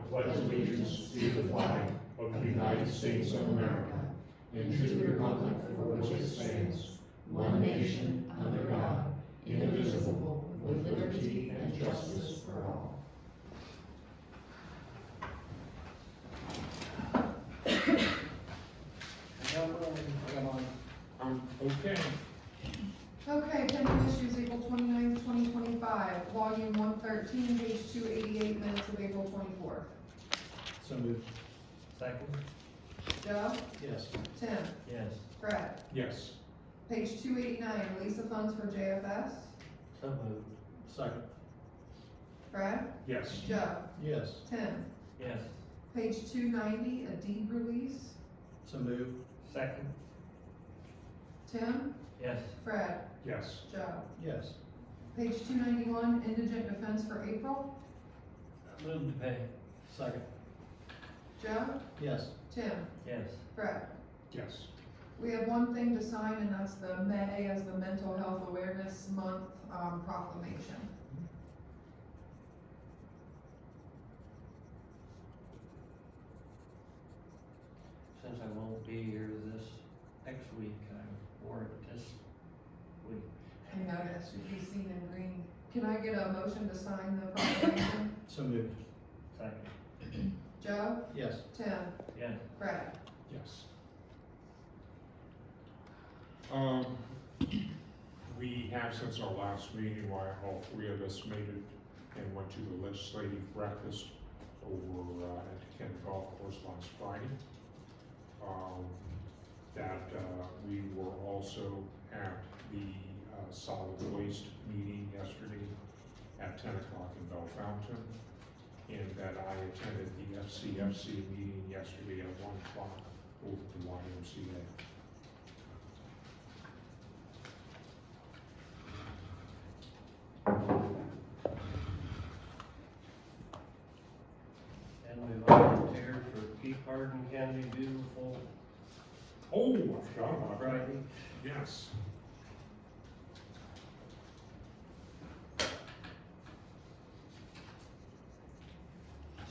pledge allegiance to the flag of the United States of America and to the republic for which it stands, one nation, under God, indivisible, with liberty and justice for all. Okay. Okay, pending issues, April 29th, 2025, volume 113, page 288, minutes of April 24th. So moved. Second? Joe? Yes. Tim? Yes. Brad? Yes. Page 289, release of funds for JFS. So moved. Second. Brad? Yes. Joe? Yes. Tim? Yes. Page 290, a deed release. So moved. Second? Tim? Yes. Fred? Yes. Joe? Yes. Page 291, indigent defense for April. Move to pay. Second. Joe? Yes. Tim? Yes. Fred? Yes. We have one thing to sign, and that's the May as the Mental Health Awareness Month proclamation. Since I won't be here this next week, I wore it this week. I noticed you be seen in green. Can I get a motion to sign the proclamation? So moved. Second? Joe? Yes. Tim? Yes. Fred? Yes. We have, since our last meeting, why all three of us made it and went to the legislative breakfast over at the Kenton Golf Course last Friday. We were also at the solid waste meeting yesterday at 10 o'clock in Bell Fountain, and that I attended the FCFC meeting yesterday at 1 o'clock over at the YMCA. And we volunteered for Keep Hardin County Beautiful Oh, I forgot about that. Friday. Yes.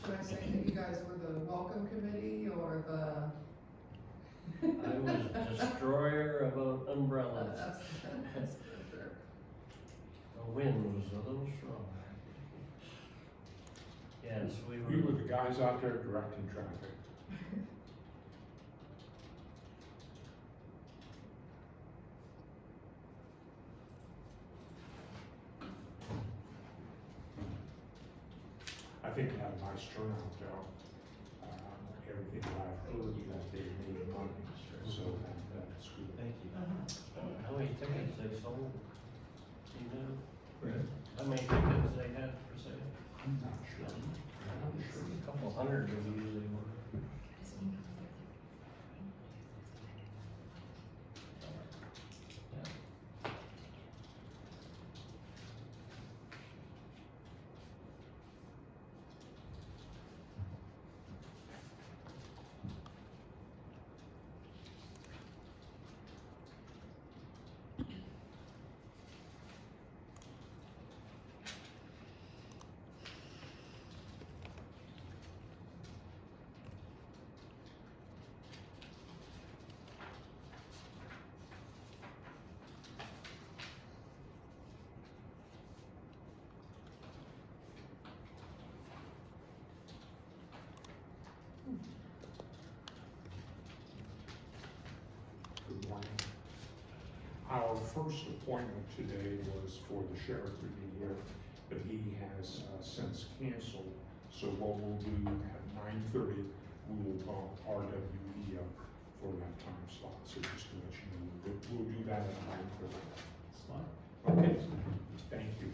Should I say that you guys were the welcome committee or the? I was destroyer of umbrellas. That's for sure. The wind was a little strong. Yes, We were the guys out there directing traffic. I think they had a nice turnout though. Everything that I've heard that they made money, so that's good. Thank you. How many tickets they sold? You know? Right. How many tickets they had for sale? I'm not sure. I'm not sure. A couple hundred of them usually were. Our first appointment today was for the sheriff to be here, but he has since canceled. So what we'll do at 9:30, we will bump RWE up for that time slot. So just to let you know, we'll do that at 9:30. That's fine. Okay, thank you.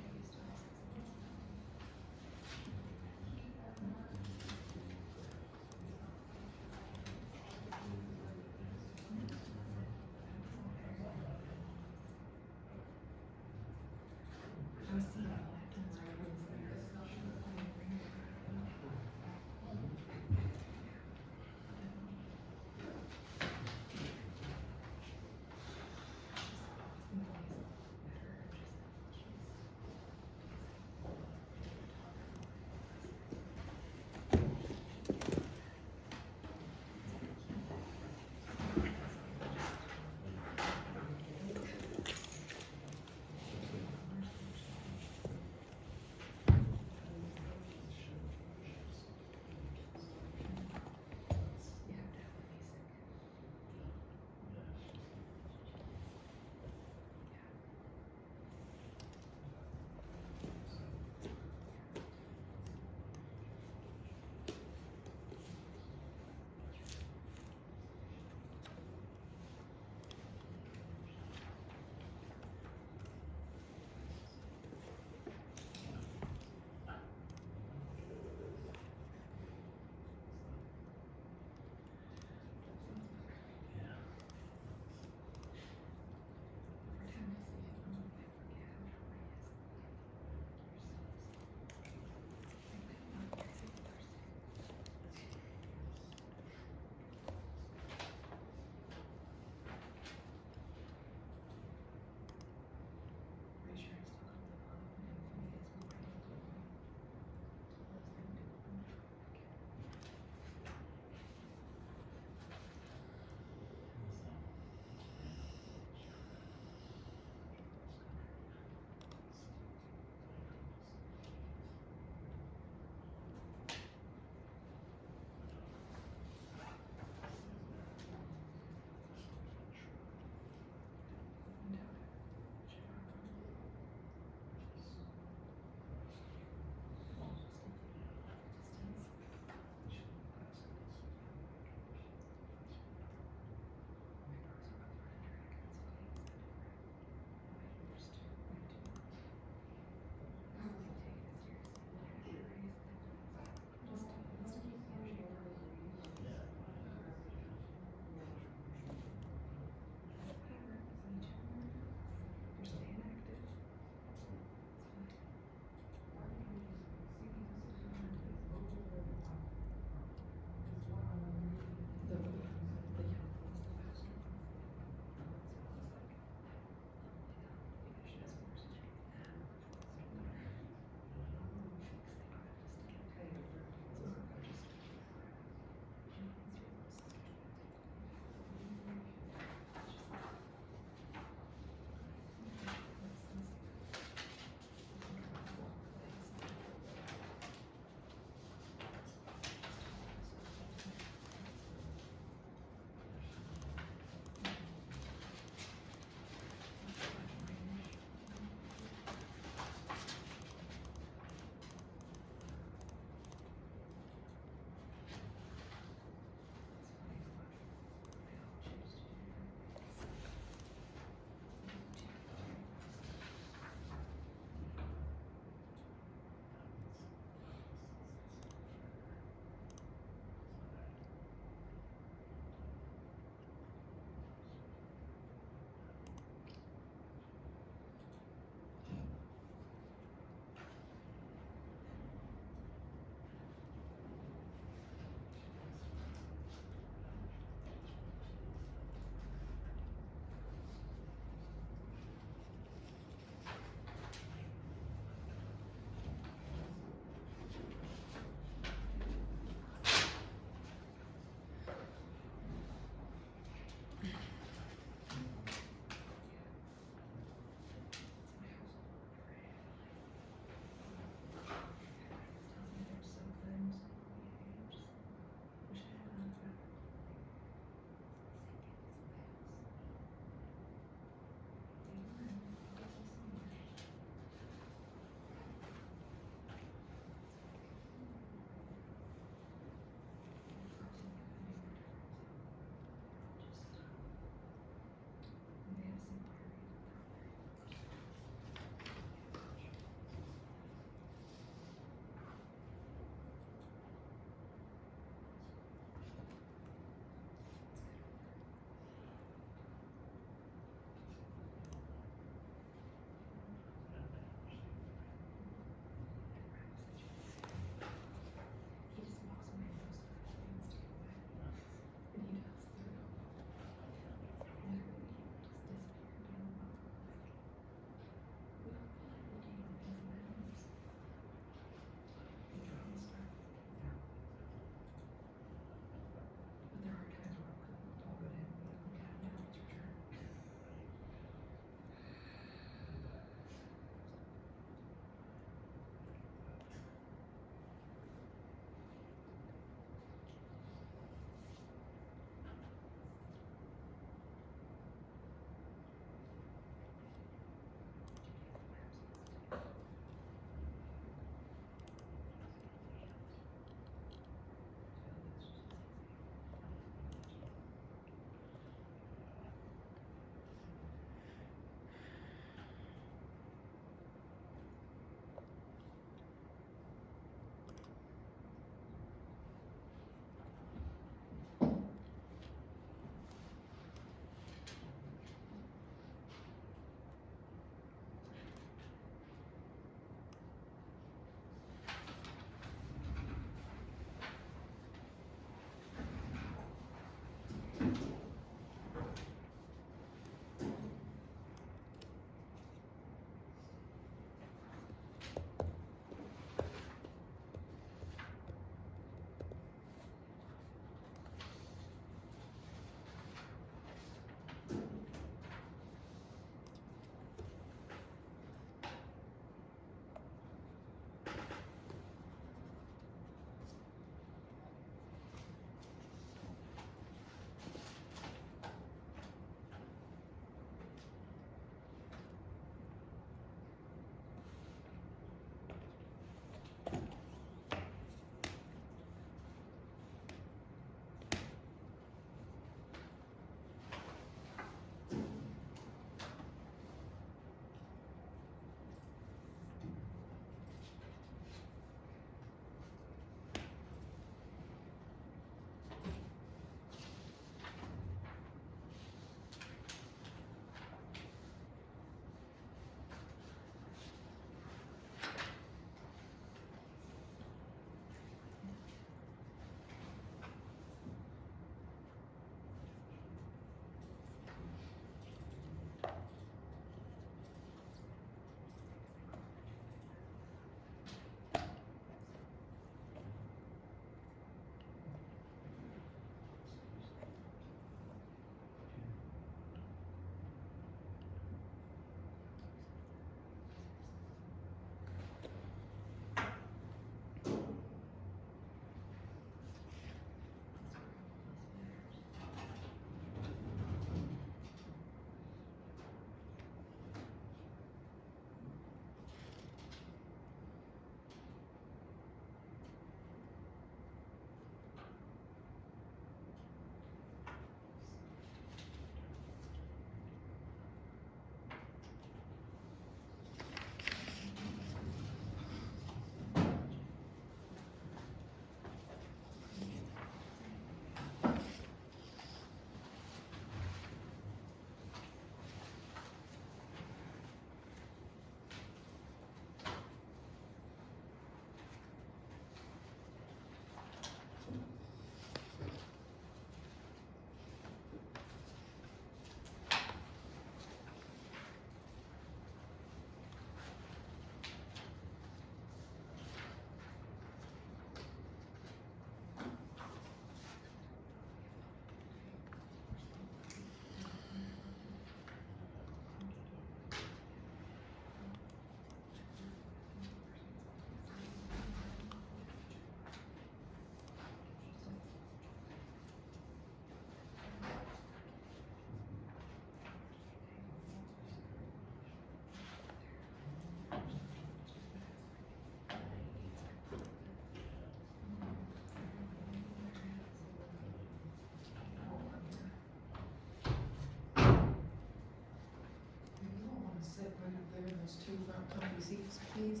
your seats, please.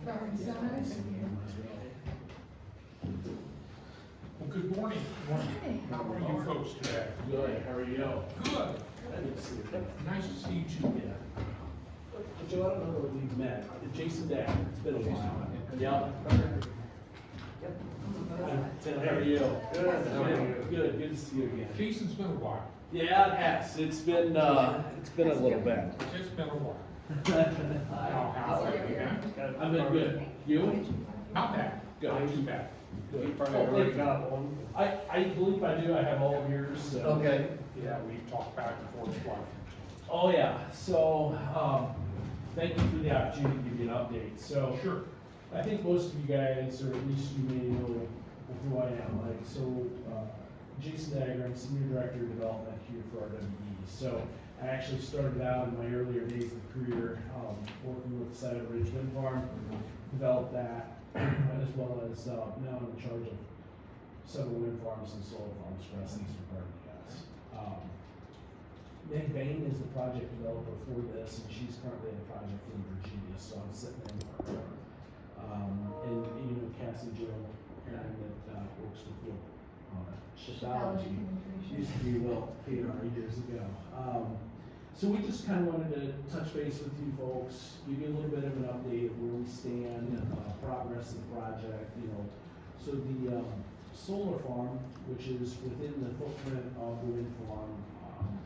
Front and center. Well, good morning. Hey. How are you folks today? Good, how are you? Good. Good to see you. Nice to see you too. Yeah. Joe, I don't know that we've met. Jason Dad, it's been a while. Yeah. Tim, how are you? Good to see you again. Jason's been a while. Yeah, it has. It's been a little bit. It's been a while. I've How's it been? been good. You? Not bad. Good. Not too bad. Good. I believe I do. I have all of yours, so. Okay. Yeah, we've talked back and forth quite a few Oh, yeah. So, thank you for the opportunity to give you an update. So, times. Sure. I think most of you guys, or at least you may know who I am. Jason Dagger, I'm Senior Director of Development here for RWE. So I actually started out in my earlier days of career working with the Scioto Ridge Wind Farm, developed that, as well as now I'm in charge of several wind farms and solar farms for us in the eastern part of the U.S. Meg Bain is the project developer for this, and she's currently in a project in Virginia, so I'm sitting in for her. And you know Cassie Joe, and that works with you on Shitology. Used to be PR years ago. So we just kind of wanted to touch base with you folks, give you a little bit of an update of where we stand, progress of the project, you know. So the solar farm, which is within the footprint of the wind farm,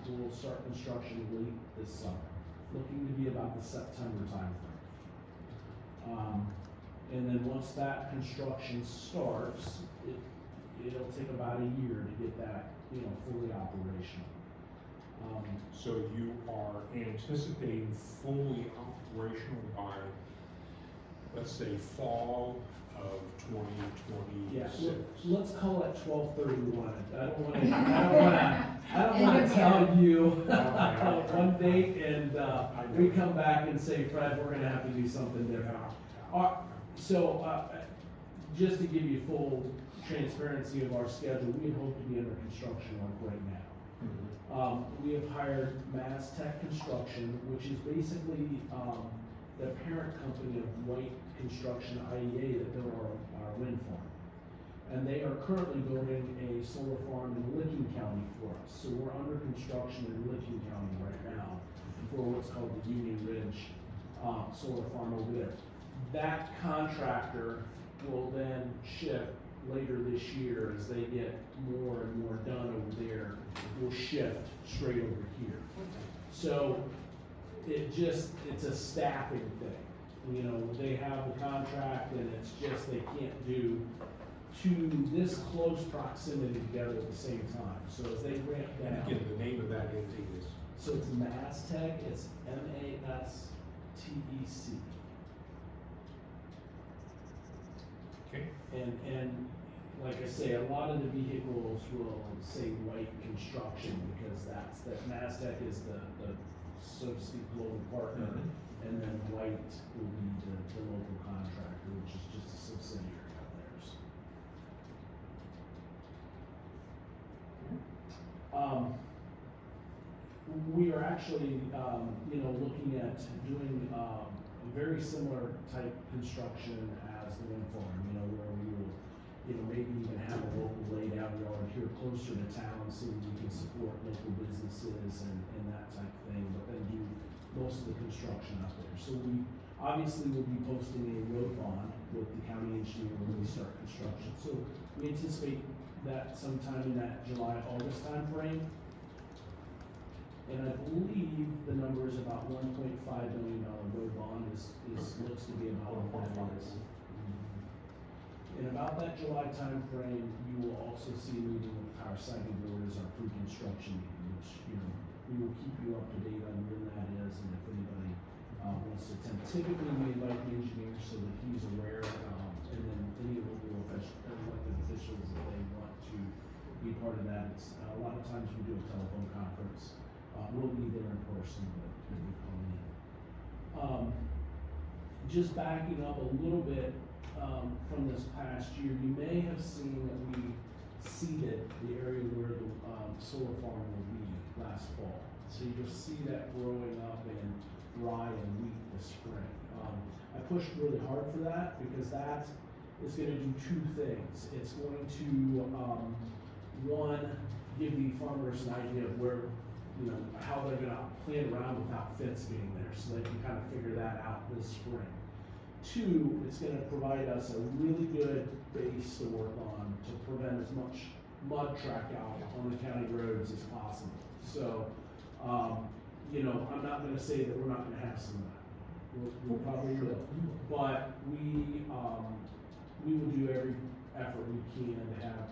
will start construction late this summer, looking to be about the September timeframe. And then once that construction starts, it'll take about a year to get that, you know, fully operational. So you are anticipating fully operational by, let's say, fall of 2026? Yeah, let's call it 12/31. I don't wanna tell you one date and, we come back and say, Fred, we're gonna have to do something different. Just to give you full transparency of our schedule, we hope to be under construction like right now. We have hired Mass Tech Construction, which is basically the parent company of White Construction IEA that built our wind farm. And they are currently building a solar farm in Licking County for us. So we're under construction in Licking County right now for what's called the Union Ridge solar farm over there. That contractor will then shift later this year as they get more and more done over there, will shift straight over here. So it's a staffing thing. You know, they have the contract and it's just they can't do to this close proximity together at the same time. So as they ramp down. Again, the name of that entity is? So it's Mastech, it's MASTEC. Okay. And like I say, a lot of the vehicles will say White Construction because that's, that Mastech is the so to speak, global partner. And then White will be the local contractor, which is just a subsidiary of theirs. We are actually, you know, looking at doing a very similar type construction as the wind farm, you know, where we will, you know, maybe even have a local laid out yard here closer to town so we can support local businesses and that type of thing, but then do most of the construction up there. So we obviously will be posting a road bond with the county engineer when we start construction. So we anticipate that sometime in that July, August timeframe. And I believe the number is about $1.5 million road bond is looks to be about what that is. In about that July timeframe, you will also see a meeting with our siting board as our pre-construction meeting, which, you know, we will keep you up to date on when that is and if anybody wants to attend. Typically, we invite the engineer so that he's aware, and then any local elected officials if they want to be part of that. It's, a lot of times we do a telephone conference. We'll be there in person, but we come in. Just backing up a little bit from this past year, you may have seen that we seeded the area where the solar farm will be last fall. So you'll see that growing up in rye and wheat this spring. I pushed really hard for that because that is gonna do two things. It's going to, one, give the farmers an idea of where, how they're gonna plan around without fence being there, so they can kind of figure that out this spring. Two, it's gonna provide us a really good base to work on to prevent as much mud track out on the county roads as possible. So, I'm not gonna say that we're not gonna have some of that. We probably will, but we will do every effort we can to have,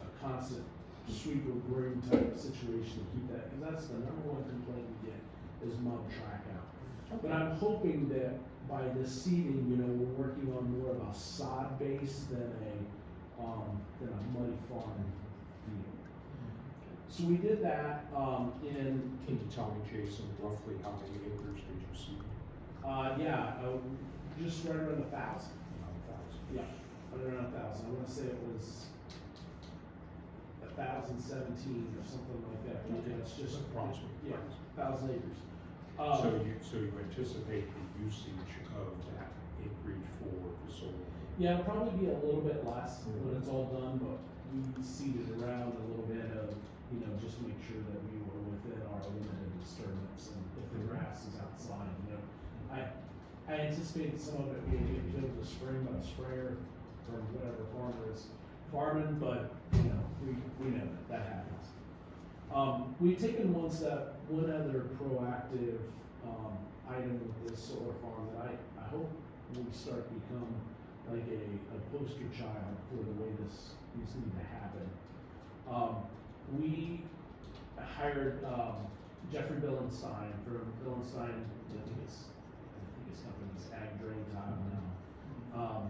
a constant sweep or broom type situation to keep that, because that's the number one complaint we get is mud track out. But I'm hoping that by this seeding, we're working on more of a sod base than a muddy farm field. So we did that, Can you tell me, Jason, roughly how many acres did you see? Just right around 1,000. About 1,000. Yeah, right around 1,000. I want to say it was 1,017 or something like that. Okay. It's just Approximately. Yeah, 1,000 acres. So you anticipate the usage of that acreage for the solar? Yeah, it'll probably be a little bit less when it's all done, but we seeded around a little bit of, just to make sure that we were within our limited disturbance, and if the grass is outside, I anticipate some of it will get killed this spring by a sprayer from whatever farmer is farming, but, we know that happens. We've taken one other proactive, item with this solar farm that I hope will start to become like a poster child for the way these need to happen. We hired, Jeffrey Billenstein from Billenstein, I think his company's Ag Drain Tile now.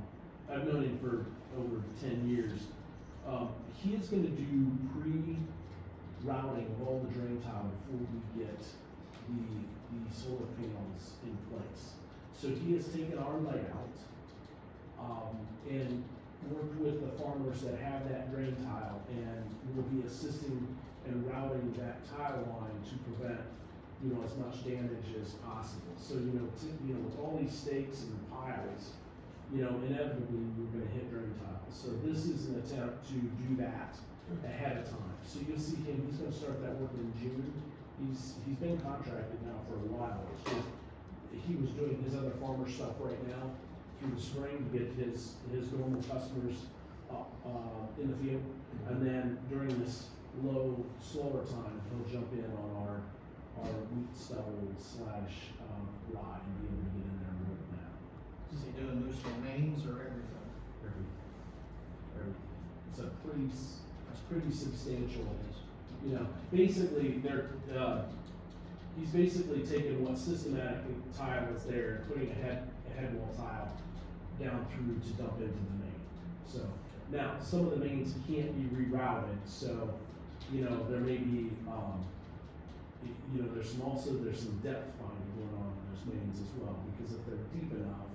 I've known him for over 10 years. He is gonna do pre-routing of all the drain tile before we get the solar panels in place. So he has taken our layout, and worked with the farmers that have that drain tile, and will be assisting in routing that tile line to prevent, as much damage as possible. So, with all these stakes and piles, inevitably we're gonna hit drain tiles. So this is an attempt to do that ahead of time. So you'll see him, he's gonna start that work in June. He's been contracted now for a while. It's just, he was doing his other farmer stuff right now through the spring to get his normal customers in the field. And then during this slower time, he'll jump in on our wheat stubble / rye and be able to get in there and work now. Is he doing loose domains or everything? Everything. It's pretty substantial. Basically he's basically taking what systematic tile is there and putting a head wall tile down through to dump into the main. So now some of the mains can't be rerouted, so there may be there's some depth finding going on in those mains as well, because if they're deep enough,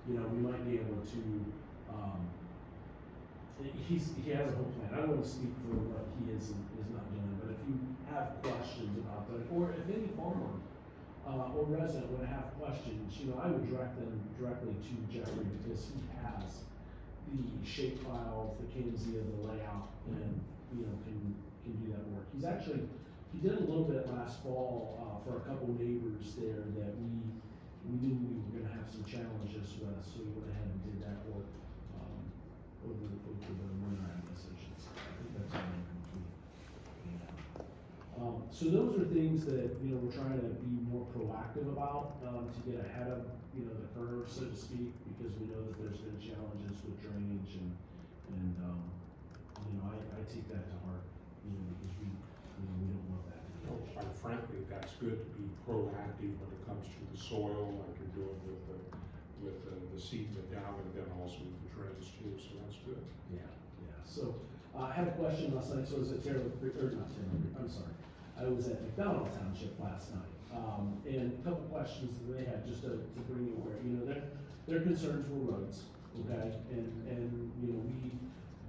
we might be able to he has a whole plan. I don't want to speak for what he is and is not doing, but if you have questions about that, or if any farmer or resident would have questions, I would direct them directly to Jeffrey, because he has the shape files, the cadence of the layout, and can do that work. He did a little bit last fall for a couple neighbors there that we knew we were going to have some challenges with, so we went ahead and did that work over the winter decisions. I think that's all complete. So those are things that we're trying to be more proactive about to get ahead of the curve, so to speak, because we know that there's been challenges with drainage and I take that to heart, because we don't want that to be. Well, quite frankly, that's good to be proactive when it comes to the soil, like you're doing with the seed bed down, and then also with the drains too, so that's good. Yeah. So, I had a question last night, so I was at I was at McDonald Township last night. And a couple questions that they had, just to bring you aware, their concerns were roads, okay? And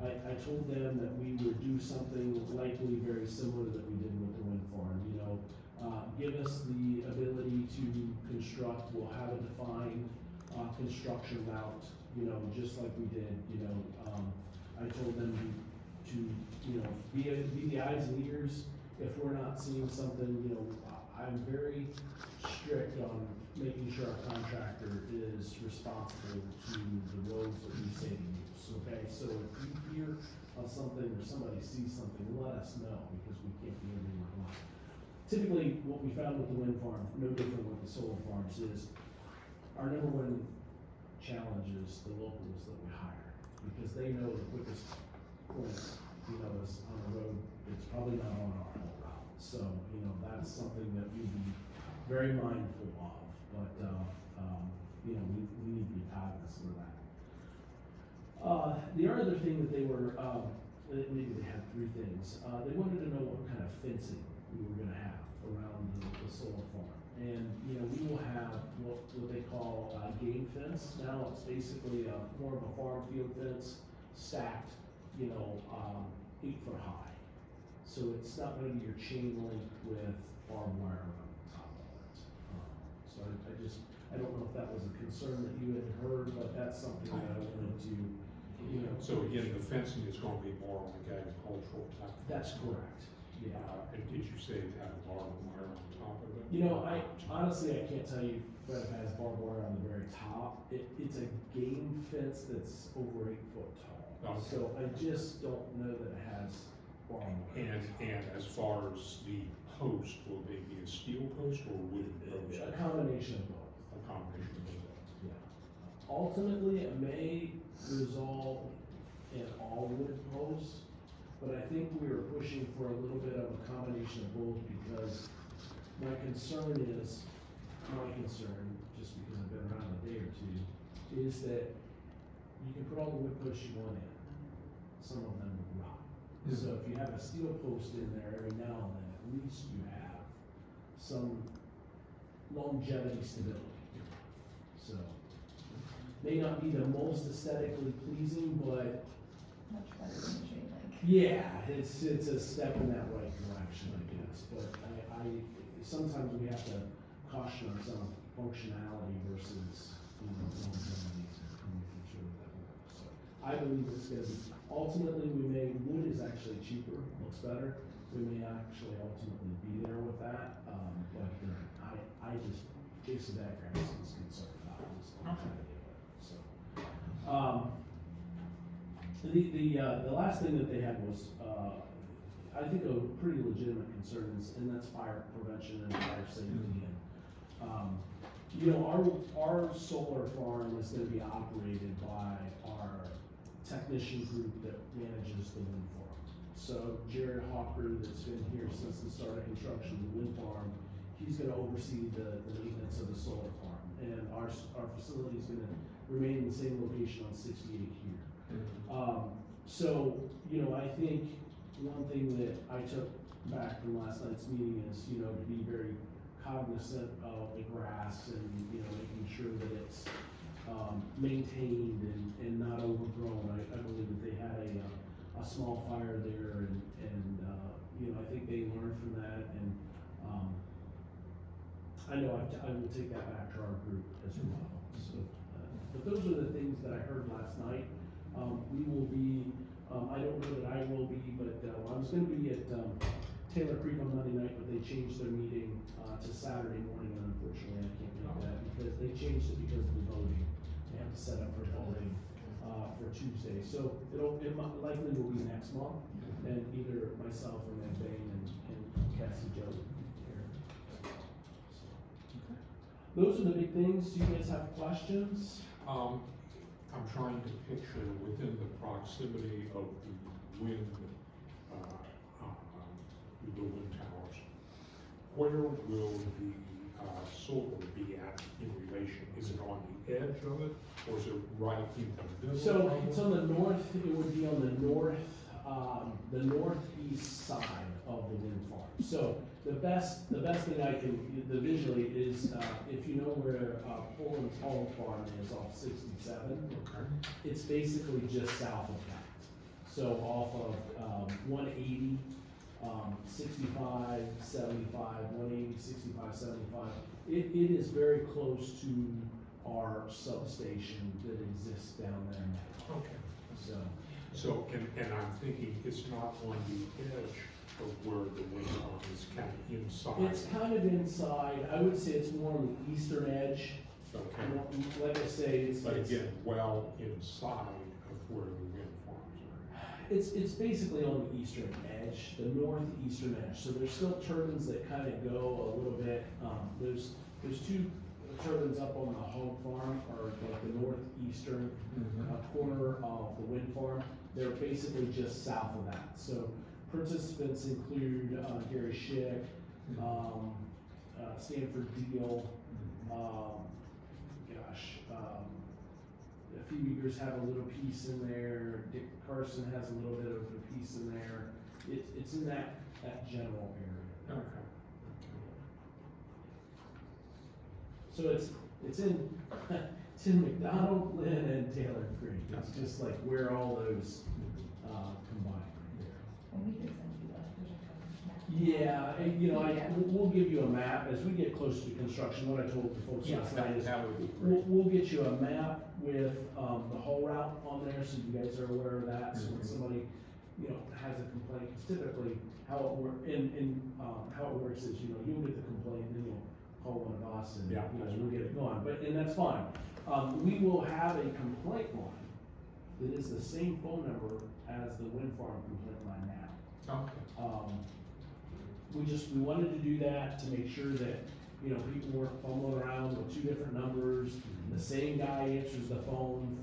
I told them that we would do something likely very similar that we did with the wind farm, give us the ability to construct, we'll have a defined, construction route, you know, just like we did, you know, I told them to, you know, be the eyes and ears. If we're not seeing something, you know, I'm very strict on making sure our contractor is responsible to the roads that we say to use, okay? So if you hear of something or somebody sees something, let us know, because we can't be anything wrong. Typically, what we found with the wind farm, no different with the solar farms, is our number one challenge is the locals that we hire, because they know the quickest point, you know, is on a road, it's probably not on our whole route. So, you know, that's something that we'd be very mindful of, but, you know, we need to be cognizant of that. The other thing that they were, maybe they had three things. They wanted to know what kind of fencing we were gonna have around the solar farm. And, you know, we will have what they call a game fence. Now it's basically more of a farm field fence, stacked, you know, 8 foot high. So it's not gonna be your chain link with barbed wire on top of it. So I don't know if that was a concern that you had heard, but that's something that I wanted to, you know. So again, the fencing is gonna be more like agricultural type. That's correct, yeah. And did you say it had a barbed wire on top of it? You know, honestly, I can't tell you if it has barbed wire on the very top. It's a game fence that's over 8 foot tall. Okay. So I just don't know that it has barbed wire. And as far as the post, will they be a steel post or wooden post? A combination of both. A combination of both. Yeah. Ultimately, it may resolve in all wood posts, but I think we are pushing for a little bit of a combination of both, because my concern, just because I've been around a day or two, is that you can put all the wood posts you want in, some of them will rot. So if you have a steel post in there every now and then, at least you have some longevity stability. So, may not be the most aesthetically pleasing, but Much better than the chain link. yeah, it's a step in that right direction, I guess. But I sometimes we have to caution ourselves functionality versus, you know, longevity and making sure that works. So I believe it's gonna be, ultimately, wood is actually cheaper, looks better. We may actually ultimately be there with that, but I just, Jason Dagger is concerned about this longevity of it, so. The last thing that they had was, I think a pretty legitimate concerns, and that's fire prevention and fire safety. And, you know, our solar farm is gonna be operated by our technician group that manages the wind farm. So Jared Hawker, that's been here since the start of construction of the wind farm, he's gonna oversee the maintenance of the solar farm. And our facility is gonna remain in the same location on 68 here. So, you know, I think one thing that I took back from last night's meeting is, you know, to be very cognizant of the grass and, you know, making sure that it's maintained and not overgrown. I believe that they had a small fire there and you know, I think they learned from that, and I know I will take that back to our group as well. So, but those are the things that I heard last night. We will be, I don't know that I will be, but I was gonna be at Taylor Creek on Monday night, but they changed their meeting to Saturday morning, and unfortunately I can't make that, because they changed it because of the voting. They have to set up for voting for Tuesday, so it likely will be next month, and either myself or Ned Bain and Cassie Joe here. So, those are the big things. Do you guys have questions? I'm trying to picture within the proximity of the wind towers, where will the solar be at in relation? Is it on the edge of it, or is it right in the middle? So it's on the north, it would be on the northeast side of the wind farm. So the best thing I can, visually is, if you know where Poland's Hall Farm is off 67, Okay. it's basically just south of that. So off of 180, 65, 75, 180, 65, 75. It is very close to our substation that exists down there now. Okay. So, And I'm thinking it's not on the edge of where the wind farm is, kind of inside. it's kind of inside, I would say it's more on the eastern edge. Okay, Like I say, it's. but again, well inside of where the wind farms are. It's basically on the eastern edge, the northeastern edge, so there's still turbines that kind of go a little bit, there's two turbines up on the hog farm, or like the northeastern corner of the wind farm. They're basically just south of that, so participants include, Gary Schick, Stanford Deal, Phoebe Eagers have a little piece in there, Dick Carson has a little bit of a piece in there. It's in that general area. Okay. So it's in, it's in McDonald, Lynn, and Taylor Creek. It's just like where all those, combine right there. And we could send you that, there's a map. Yeah, and, you know, Yeah. we'll give you a map as we get closer to construction. What I told the folks last night is That would be we'll, great. we'll get you a map with, the haul route on there, so you guys are aware of that. So when somebody, you know, has a complaint, 'cause typically how it how it works is, you know, you'll get the complaint, then you'll call one of us and, Yeah, you know, that's we'll get it going. But, and that's fine. We will have a complaint line that is the same phone number as the wind farm complaint line now. Okay. We wanted to do that to make sure that, you know, people weren't fumbling around with two different numbers. The same guy answers the phone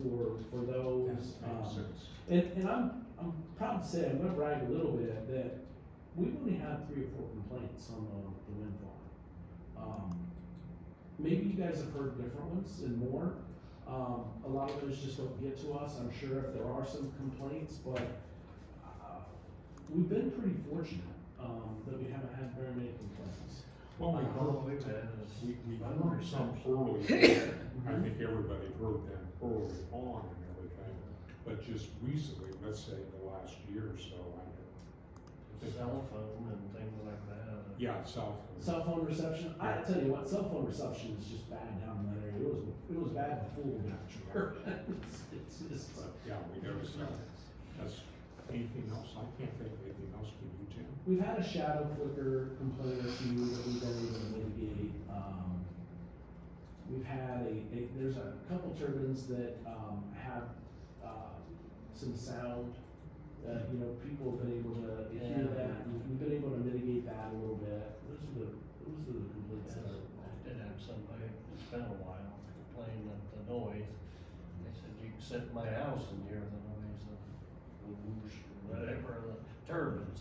for those. Makes sense. And I'm proud to say, I'm gonna brag a little bit, that we've only had 3 or 4 complaints on the wind farm. Maybe you guys have heard different ones and more. A lot of those just don't get to us. I'm sure if there are some complaints, but, we've been pretty fortunate, that we haven't had very many complaints. Well, we All heard, we've had is. we heard some early, I think everybody heard them early on and everything, but just recently, let's say the last year or so, I know. Cell phone and things like that. Yeah, cell phone. Cell phone reception, I tell you what, cell phone reception is just bad down in that area. It was bad before we got Charter. It's just, But, yeah, we noticed that. That's, anything else? I can't think of anything else. Can you, Tim? we've had a shadow flicker complaint or two that we've been able to mitigate. We've had there's a couple turbines that, have, some sound. You know, people have been able to hear Yeah. that, and we've been able to mitigate that a little bit. Those are the complaints that are. I did have somebody, it's been a while, complain at the noise. They said you can sit in my house and hear the noise of the whoosh, or whatever, the turbines.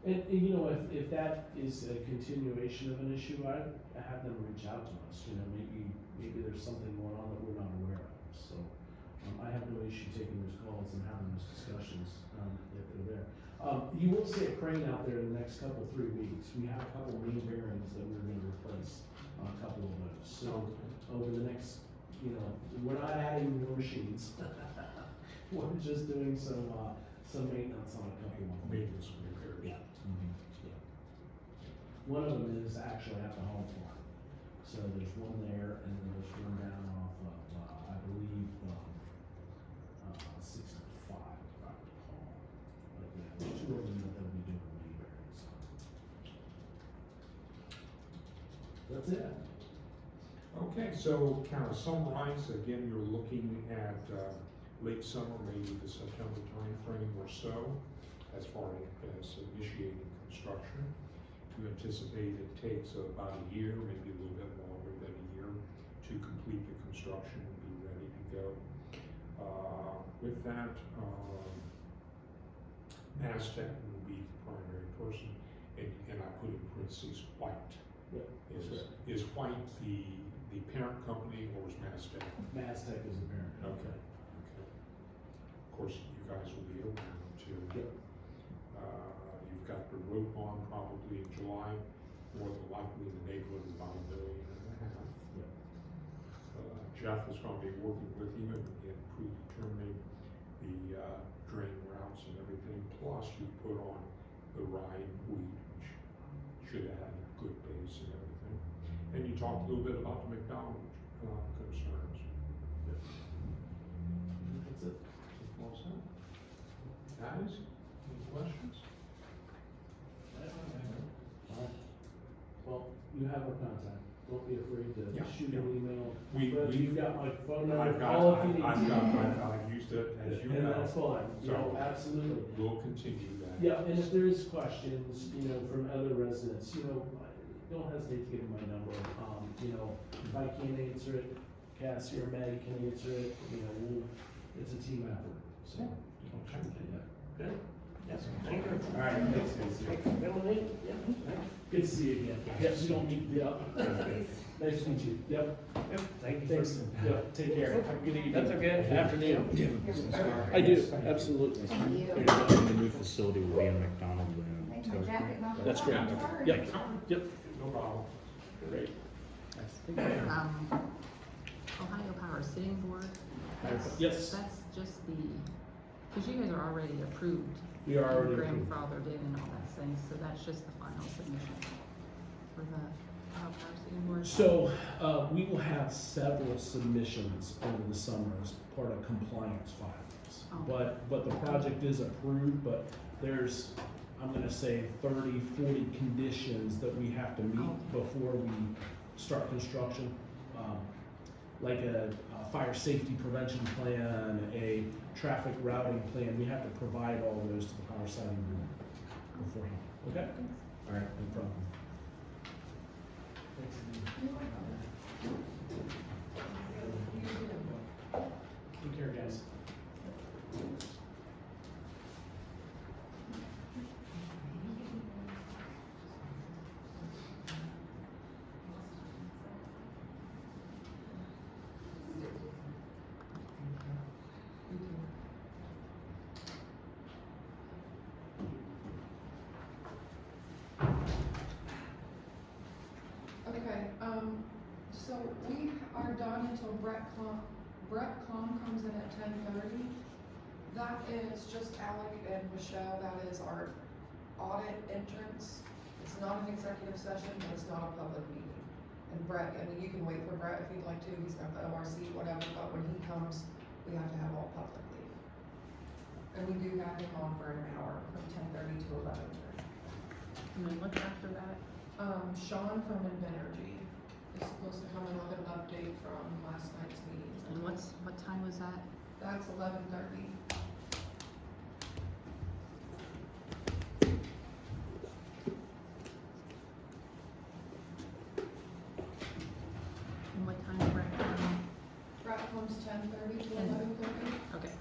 And, you know, if that is a continuation of an issue, I have them reach out to us, you know, maybe there's something going on that we're not aware of, so. I have no issue taking those calls and having those discussions, if they're there. You will see a crane out there in the next 3 weeks. We have a couple main bearings that we're gonna replace, a couple of those, so over the next, you know, we're not adding more machines. We're just doing some maintenance on a couple of them. Maintenance and repairs. Yeah. Yeah. One of them is actually at the home farm. So there's one there, and then there's one down off of, I believe, 65, if I recall. But yeah, there's 2 of them that they'll be doing main bearings on. That's it. Okay, so kind of summarize, again, you're looking at, late summer, maybe the September timeframe or so, as far as initiating construction. You anticipate it takes about a year, maybe a little bit longer than a year, to complete the construction and be ready to go. With that, Mastech will be the primary person, and I put in parentheses White. Yep. Is White the parent company, or is Mastech? Mastech is a parent. Okay. Of course, you guys will be around too. Yep. You've got the road bond probably in July, more than likely in the neighborhood of about $1.5 million. Yep. Jeff is gonna be working with you in pre-determining the, drain routes and everything, plus you put on the ride weed, which should add a good base and everything. And you talked a little bit about the McDonald's, concerns. That's it. Well said. Guys, any questions? Alright. Well, you have our contact. Don't be afraid to Yeah, shoot an email. But We, you've got my phone I've number, got, all if you need. I've used it, as you And know. that's fine, you know, So- absolutely. We'll continue that. Yeah, and if there is questions, you know, from other residents, you know, don't hesitate to give them my number. You know, if I can't answer it, Cassie or Maggie can answer it, you know, it's a team effort, so. Okay. Okay? Yes, thank you. All right, thanks, guys. Thanks for coming in. Yeah. Good to see you again. Yep, we don't meet, yep. Nice to meet you. Yep, Yep, thank you. thanks. Yep, take care. Have a good evening. That's okay. Afternoon. I do, absolutely. Thank you. The new facility will be in McDonald Make and my jacket knock That's off. correct. I'm sorry. Yep, yep. No problem. Great. Ohio Power Sitting Board. Yes. That's just the, because you guys are already approved. We are already approved. Grandfathered in and all that things, so that's just the final submission for the Ohio Power Sitting Board. So, we will have several submissions over the summer as part of compliance filings. Oh. But the project is approved, but there's, I'm gonna say 30, 40 conditions that we have to meet Oh. before we start construction. Like a fire safety prevention plan, a traffic routing plan, we have to provide all of those to the power siting group beforehand. Okay? All right, no problem. Take care, guys. Okay, so we are done until Brett Klum comes in at 10:30. That is just Alec and Michelle, that is our audit entrance. It's not an executive session, but it's not a public meeting. And Brett, I mean, you can wait for Brett if you'd like to, he's got the ORC, whatever, but when he comes, we have to have all public leave. And we do have him on for an hour, from 10:30 to 11:30. And then what's after that? Sean from Invenergy is supposed to come in with an update from last night's meetings. And what time was that? That's 11:30. And what time is Brett coming? Brett comes 10:30 to And- 11:30. Okay.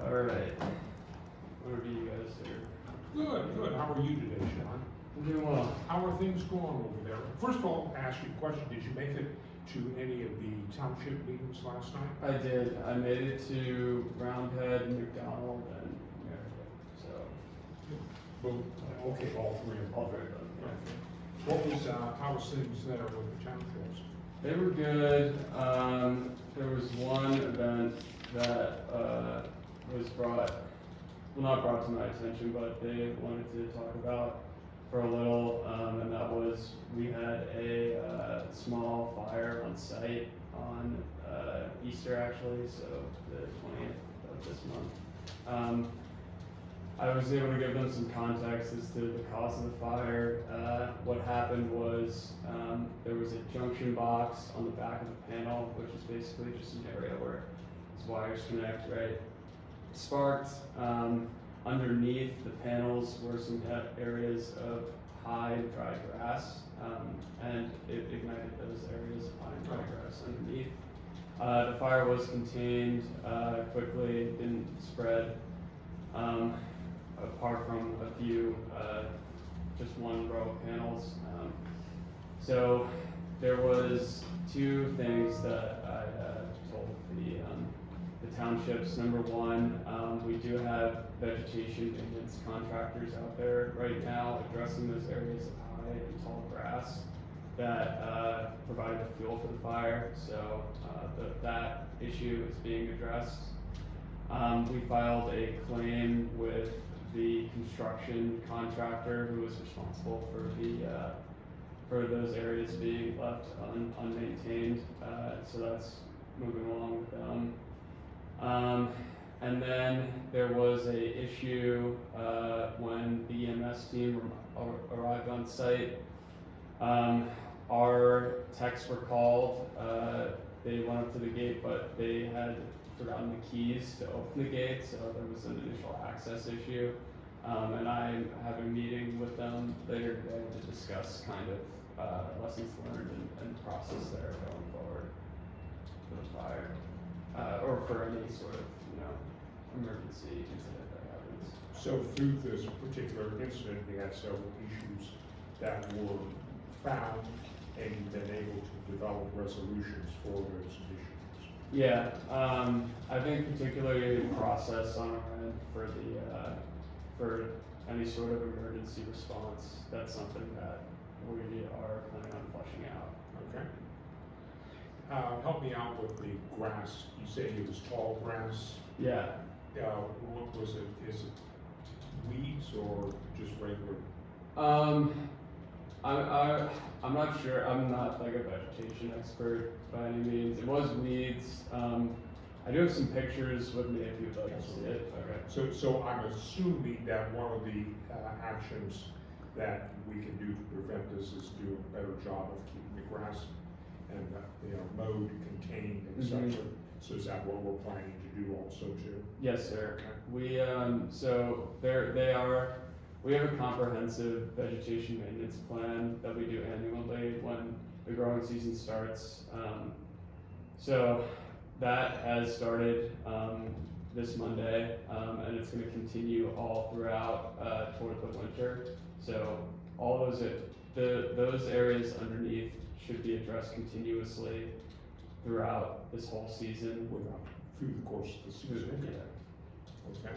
Alright. What are you guys here? Good, good. How are you today, Sean? I'm doing well. How are things going over there? First of all, ask you a question. Did you make it to any of the township meetings last night? I did. I made it to Roundhead, McDonald, and Meredith. So, Well, okay, all three of them. all three of them. Okay. What was, how was things there with the townships? They were good. There was one event that was not brought to my attention, but they wanted to talk about for a little, and that was we had a small fire on site on Easter actually, so the 20th of this month. I was able to give them some context as to the cause of the fire. What happened was there was a junction box on the back of the panel, which is basically just an area where these wires connect, right? Sparked. Underneath the panels were some areas of high and dry grass, and it ignited those areas of high and dry grass underneath. The fire was contained quickly, didn't spread. Apart from a few, just one row of panels. So there was two things that I told the townships. Number one, we do have vegetation maintenance contractors out there right now addressing those areas of high and tall grass that provide the fuel for the fire. So that issue is being addressed. We filed a claim with the construction contractor who was responsible for those areas being left unmaintained. So that's moving along with them. And then there was a issue when the EMS team arrived on site. Our techs were called. They went up to the gate, but they had forgotten the keys to open the gate, so there was an initial access issue. And I'm having a meeting with them later today to discuss kind of lessons learned and the process there going forward for the fire, or for any sort of, emergency incident that happens. So through this particular incident, we had several issues that were found and you've been able to develop resolutions for those issues. Yeah, I think particularly process on our end for for any sort of emergency response, that's something that we are planning on fleshing out. Okay. Help me out with the grass. You say it was tall grass. Yeah. What was it? Is it weeds or just regular? I'm not sure. I'm not like a vegetation expert by any means. It was weeds. I do have some pictures with me if you'd like to see it. Okay. So I'm assuming that one of the actions that we can do to prevent this is do a better job of keeping the grass and mowed, contained, etc. So is that what we're planning to do also too? Yes, sir. We so they are. We have a comprehensive vegetation maintenance plan that we do annually when the growing season starts. So that has started this Monday, and it's going to continue all throughout toward the winter. So all those areas underneath should be addressed continuously throughout this whole season. Through the course of the season. Yeah. Okay.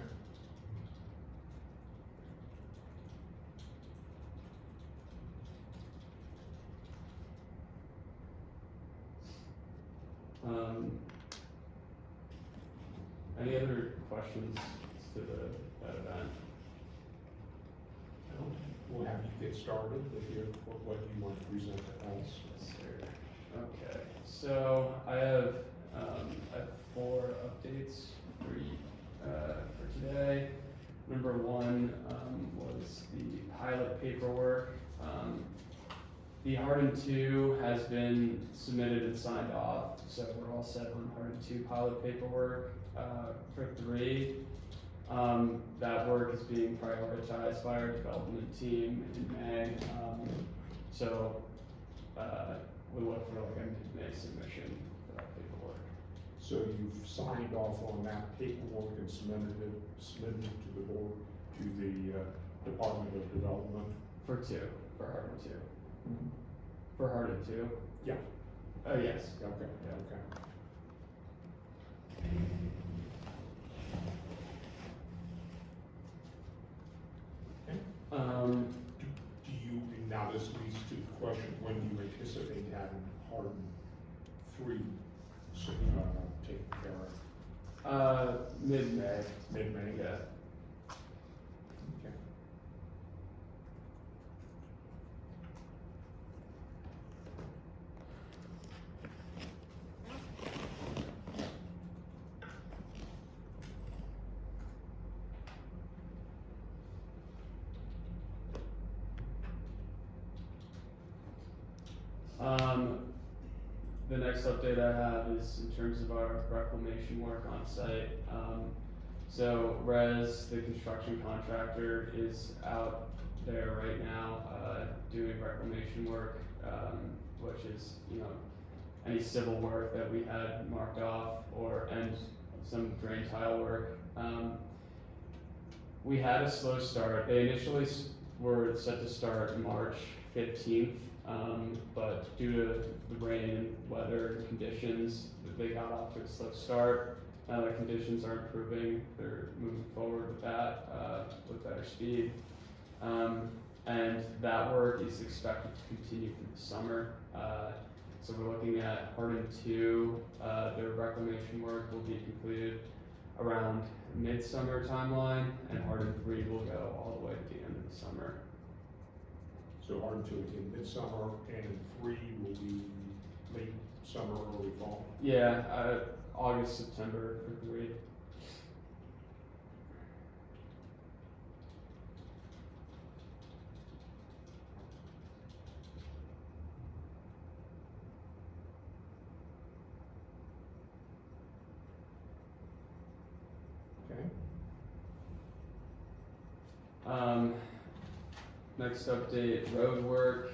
Any other questions to that event? We'll have you get started with what you want to present to us. Yes, sir. Okay, so I have 4 updates for today. Number 1 was the pilot paperwork. The Hardin 2 has been submitted and signed off, so we're all set on Hardin 2 pilot paperwork. For 3, that work is being prioritized by our development team in May. So we look for like a mid-May submission for that paperwork. So you've signed off on that paperwork and submitted it to the board, to the Department of Development? For Hardin 2. For Hardin 2? Yeah. Yes. Okay. Do you, now this leads to the question, when you anticipate having Hardin 3, taken care Mid-May, of, mid-May? yeah. Okay. The next update I have is in terms of our reclamation work on site. So Rez, the construction contractor, is out there right now, doing reclamation work, which is, any civil work that we had marked off and some drain tile work. We had a slow start. They initially were set to start March 15th, but due to the rain and weather conditions, they got off to a slow start. Now the conditions are improving. They're moving forward with that, with better speed. And that work is expected to continue through the summer. So we're looking at Hardin 2, their reclamation work will be completed around midsummer timeline, and Hardin 3 will go all the way to the end of the summer. So Hardin 2 in midsummer, and 3 will be late summer, early fall? Yeah, August, September for 3. Okay. Next update, road work.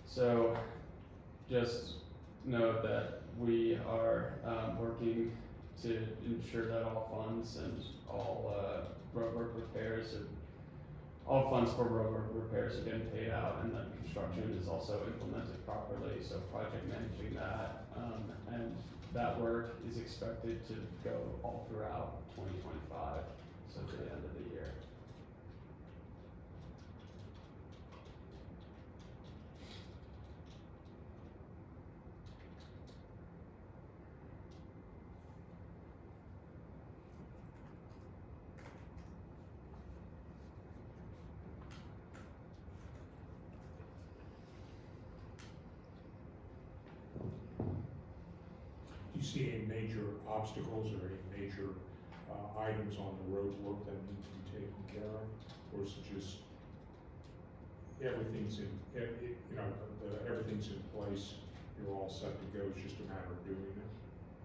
So just note that we are working to ensure that all funds and all roadwork repairs are, all funds for roadwork repairs are getting paid out, and that construction is also implemented properly, so project managing that. And that work is expected to go all throughout 2025, so to the end of the year. Do you see any major obstacles or any major items on the road work that need to be taken care of? Or is it just everything's everything's in place, you're all set to go, it's just a matter of doing it?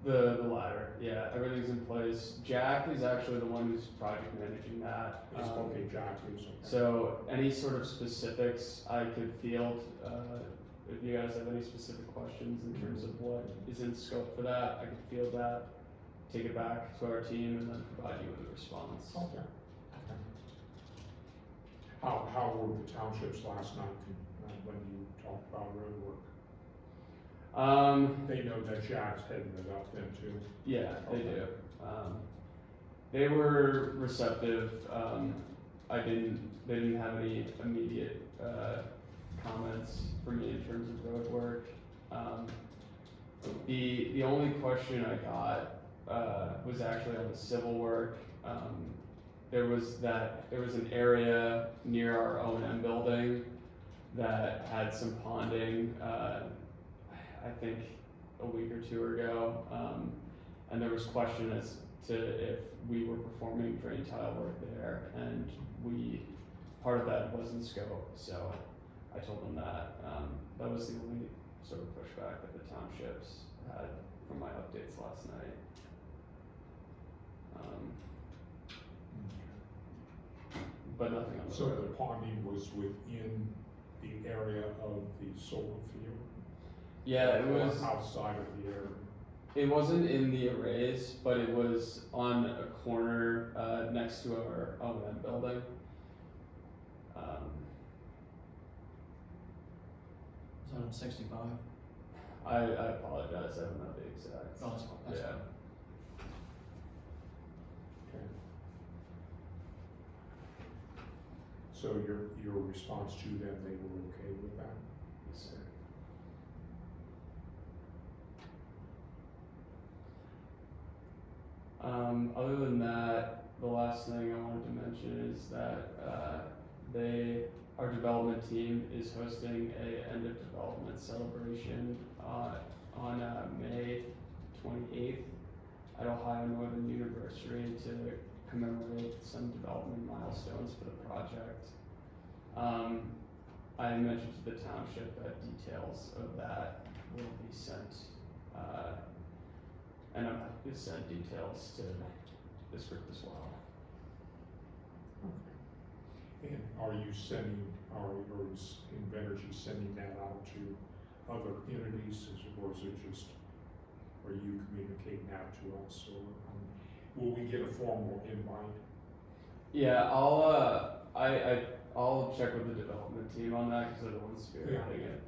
The latter, yeah, everything's in place. Jack is actually the one who's project managing that. It's okay, Jack is okay. So any sort of specifics I could field, if you guys have any specific questions in terms of what is in scope for that, I could field that, take it back to our team, and then provide you with a response. Okay. Okay. How were the townships last night when you talked about road work? They know that Jack's heading it up then too? Yeah, they Okay. do. They were receptive. They didn't have any immediate comments for me in terms of road work. The only question I got was actually on the civil work. There was an area near our O&M building that had some ponding, I think a week or two ago, and there was question as to if we were performing drain tile work there, and part of that was in scope, so I told them that. That was the only sort of pushback that the townships had from my updates last night. But nothing on the So road. the ponding was within the area of the solar field? Yeah, it Or was. outside of the area? It wasn't in the arrays, but it was on a corner next to our O&M building. Is that on 65? I apologize, I don't know the exact. No, that's fine, that's Yeah. fine. Okay. So your response to them, they were okay with that? Yes, sir. Other than that, the last thing I wanted to mention is that our development team is hosting a end of development celebration on May 28th at Ohio Northern University to commemorate some development milestones for the project. I mentioned to the township that details of that will be sent, and I'm happy to send details to this group as well. And are you sending, or is Invenergy sending that out to other entities, or is it just, are you communicating that to us, or will we get a formal invite? Yeah, I'll check with the development team on that because they're the ones spearheading it.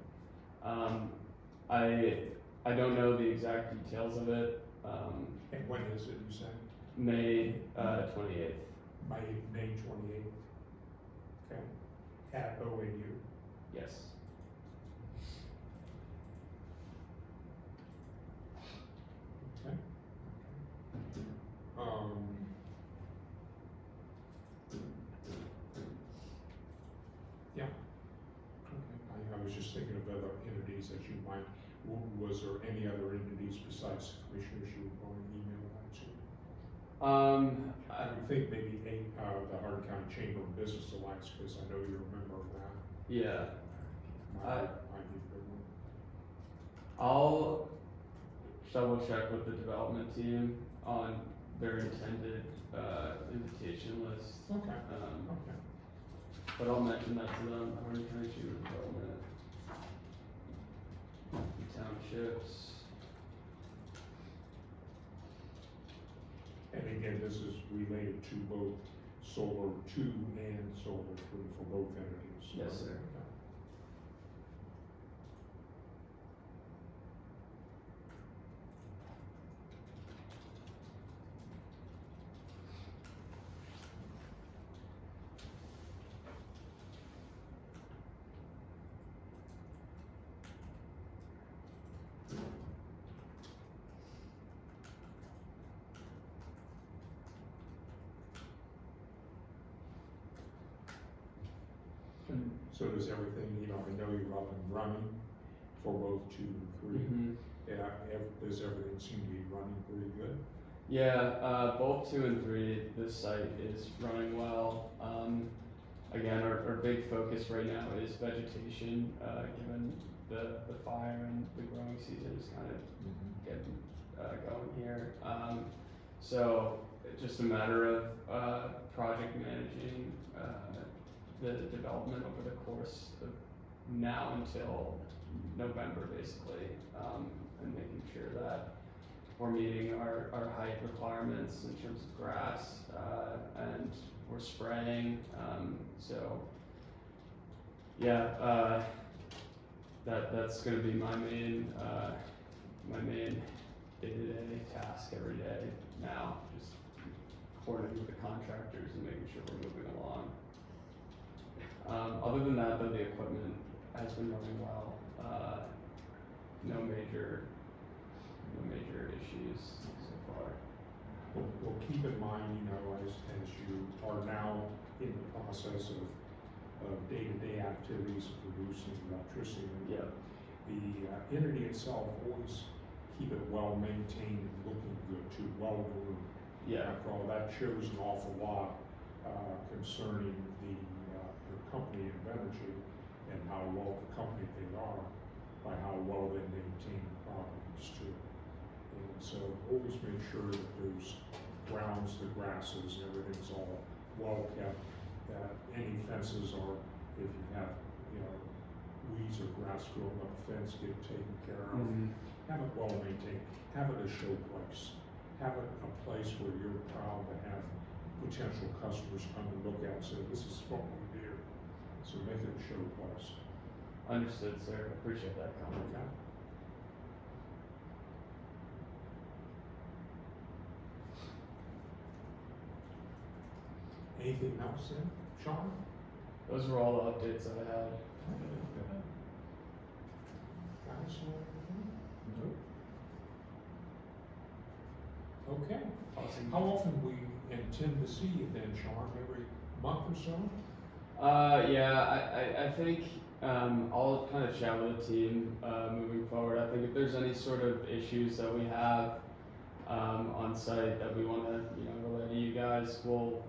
I don't know the exact details of it. And when is it, you said? May 28th. May 28th? Okay, at OAU? Yes. Okay. Yeah. Okay, I was just thinking of other entities that you might, was there any other entities besides commissioners you were going to email that to? I would think maybe the Hardin County Chamber of Business Alliance, because I know you're a member of that. Yeah. Might be a good one. I'll double check with the development team on their intended invitation list. Okay, okay. But I'll mention that to them, Hardin County Chamber of Development, the townships. And again, this is related to both Solar 2 and Solar 3 for both entities. Yes, sir. So does everything, I know you're up and running for both 2 and 3. Mm-hmm. Yeah, does everything seem to be running pretty good? Yeah, both 2 and 3, this site is running well. Again, our big focus right now is vegetation, given the fire and the growing season is kind of getting going here. So it's just a matter of project managing the development over the course of now until November, basically, and making sure that we're meeting our height requirements in terms of grass, and we're spraying. So yeah, that's going to be my main day-to-day task every day now, just coordinating with the contractors and making sure we're moving along. Other than that, though, the equipment has been running well. No major issues so far. Well, keep in mind, as you are now in the process of day-to-day activities of producing electricity, Yeah. the entity itself always keep it well maintained and looking good too, well groomed. Yeah. After all, that shows an awful lot concerning the company Invenergy and how well the company they are by how well they maintain the properties too. And so always make sure that those grounds, the grasses, everything's all well kept, that any fences are, if you have, weeds or grass growing up the fence, get taken care of. Mm-hmm. Have it well maintained, have it a show place, have it a place where you're proud to have potential customers come and look at and say, this is what we do. So make it a show place. Understood, sir. Appreciate that comment. Okay. Anything else then, Sean? Those were all the updates I had. Guys, nope. Okay. Awesome. How often we intend to see you then, Sean? Every month or so? Yeah, I think I'll kind of chat with the team moving forward. I think if there's any sort of issues that we have on site that we want to, relay to you guys, we'll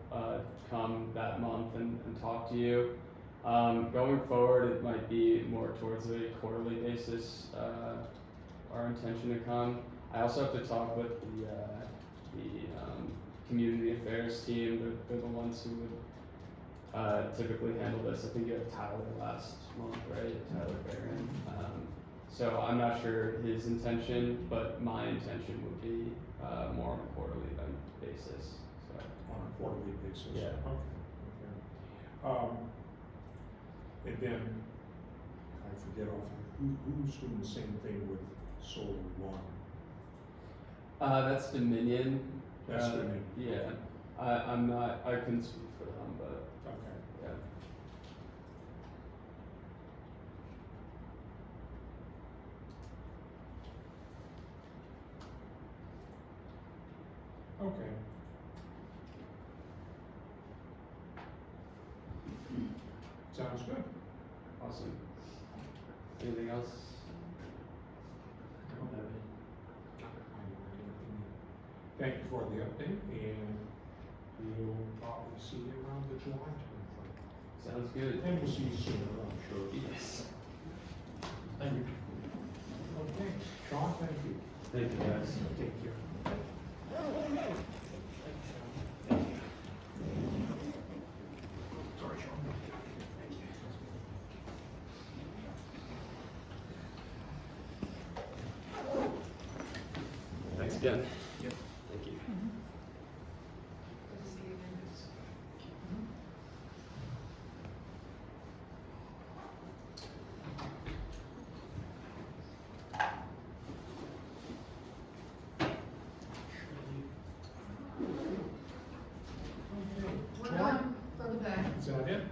come that month and talk to you. Going forward, it might be more towards a quarterly basis. Our intention to come. I also have to talk with the community affairs team. They're the ones who would typically handle this. I think you had Tyler last month, right? Tyler Barron. So I'm not sure his intention, but my intention would be more on a quarterly basis. So. On a quarterly basis? Yeah. Okay. And then, I forget often, who's doing the same thing with Solar One? That's Dominion. That's Dominion. Yeah. I couldn't speak for them, but Okay. yeah. Okay. Sounds good. Awesome. Anything else? I don't have any. Thank you for the update, and we'll probably see you around the July timeframe. Sounds good. And we'll see you sooner, I'm sure. Yes. Thank you. Okay, Sean, thank you. Thank you, guys. Take care. Sorry, Sean. Thanks again. Yep. Thank you. We're done for the day. Is that it? Okay.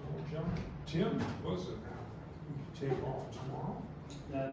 Oh, John, Tim, was it now? You take off tomorrow?